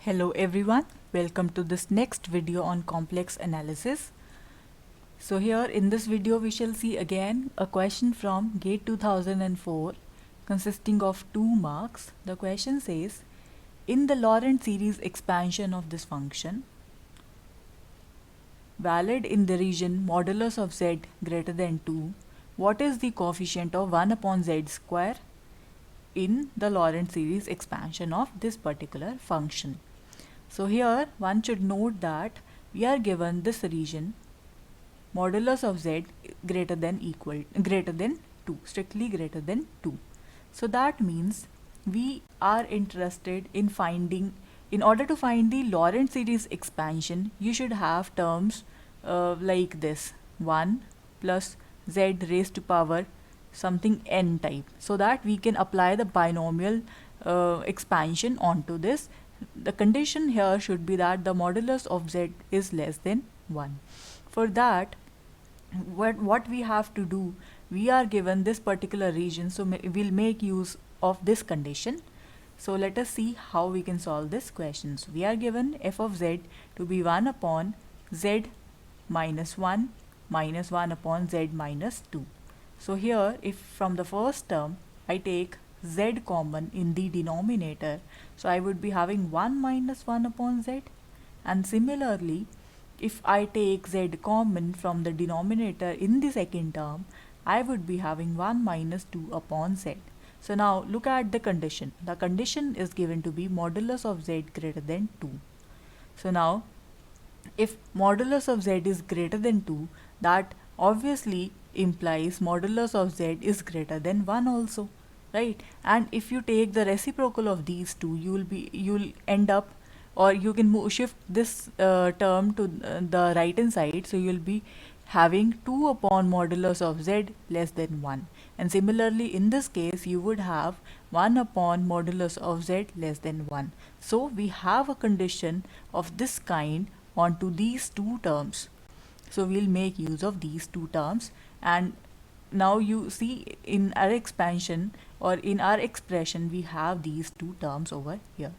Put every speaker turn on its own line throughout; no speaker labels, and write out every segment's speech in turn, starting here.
Hello everyone, welcome to this next video on complex analysis. So here in this video we shall see again a question from GATE 2004 consisting of 2 marks. The question says, in the Laurent series expansion of this function, valid in the region modulus of z greater than 2, what is the coefficient of 1 upon z square in the Laurent series expansion of this particular function? So here one should note that we are given this region modulus of z greater than 2, strictly greater than 2. So that means we are interested in finding, in order to find the Laurent series expansion, you should have terms like this 1 plus z raised to power something n type, so that we can apply the binomial expansion onto this. The condition here should be that the modulus of z is less than 1. For that, what we have to do, we are given this particular region, so we'll make use of this condition. So let us see how we can solve this question. So we are given f of z to be 1 upon z minus 1 minus 1 upon z minus 2. So here, if from the first term I take z common in the denominator, so I would be having 1 minus 1 upon z, and similarly if I take z common from the denominator in the second term, I would be having 1 minus 2 upon z. So now look at the condition. The condition is given to be modulus of z greater than 2. So now if modulus of z is greater than 2, that obviously implies modulus of z is greater than 1 also, right? And if you take the reciprocal of these two, you'll end up, or you can shift this term to the right hand side, so you'll be having 2 upon modulus of z less than 1. And similarly in this case you would have 1 upon modulus of z less than 1. So we have a condition of this kind onto these two terms. So we'll make use of these two terms, and now you see in our expansion or in our expression we have these two terms over here.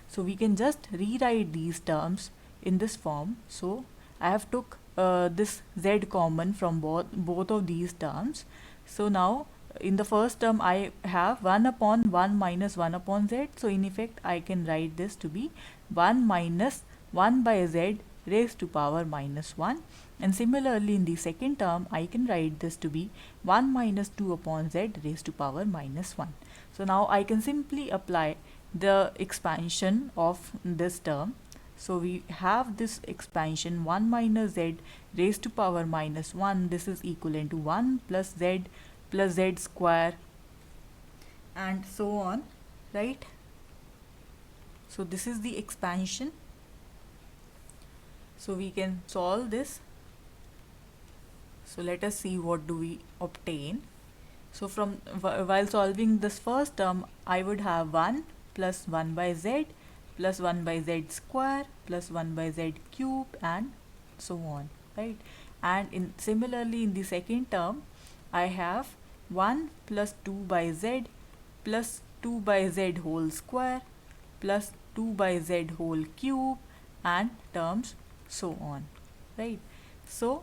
So we can just rewrite these terms in this form. So I have took this z common from both of these terms. So now in the first term I have 1 upon 1 minus 1 upon z. So in effect I can write this to be 1 minus 1 by z raised to power minus 1. And similarly in the second term I can write this to be 1 minus 2 upon z raised to power minus 1. So now I can simply apply the expansion of this term. So we have this expansion 1 minus z raised to power minus 1. This is equivalent to 1 plus z square and so on, right? So this is the expansion. So we can solve this. So let us see what do we obtain. So from while solving this first term, I would have 1 plus 1 by z plus 1 by z square plus 1 by z cube and so on, right? And similarly in the second term I have 1 plus 2 by z plus 2 by z whole square plus 2 by z whole cube and terms so on, right? So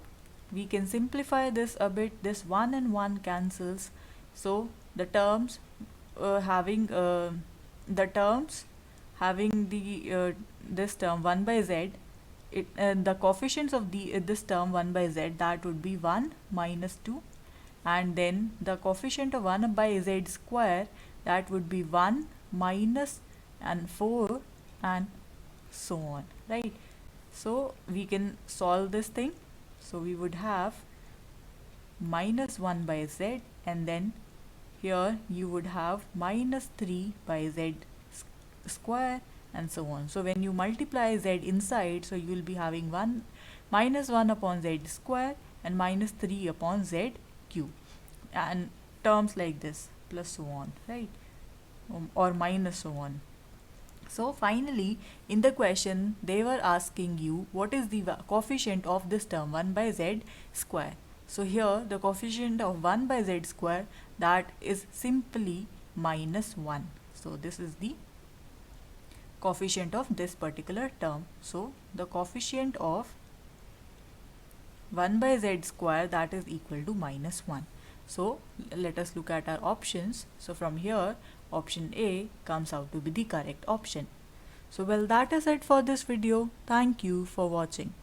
we can simplify this a bit. This 1 and 1 cancels, so the terms having this term 1 by z, the coefficients of this term 1 by z, that would be 1 minus 2, and then the coefficient of 1 by z square, that would be 1 minus and 4 and so on, right? So we can solve this thing. So we would have minus 1 by z, and then here you would have minus 3 by z square and so on. So when you multiply z inside, so you will be having 1 minus 1 upon z square and minus 3 upon z cube and terms like this plus so on, right? Or minus so on. So finally in the question they were asking you what is the coefficient of this term 1 by z square. So here the coefficient of 1 by z square, that is simply minus 1. So this is the coefficient of this particular term. So the coefficient of 1 by z square, that is equal to -1. So let us look at our options. So from here, option A comes out to be the correct option. So well, that is it for this video. Thank you for watching.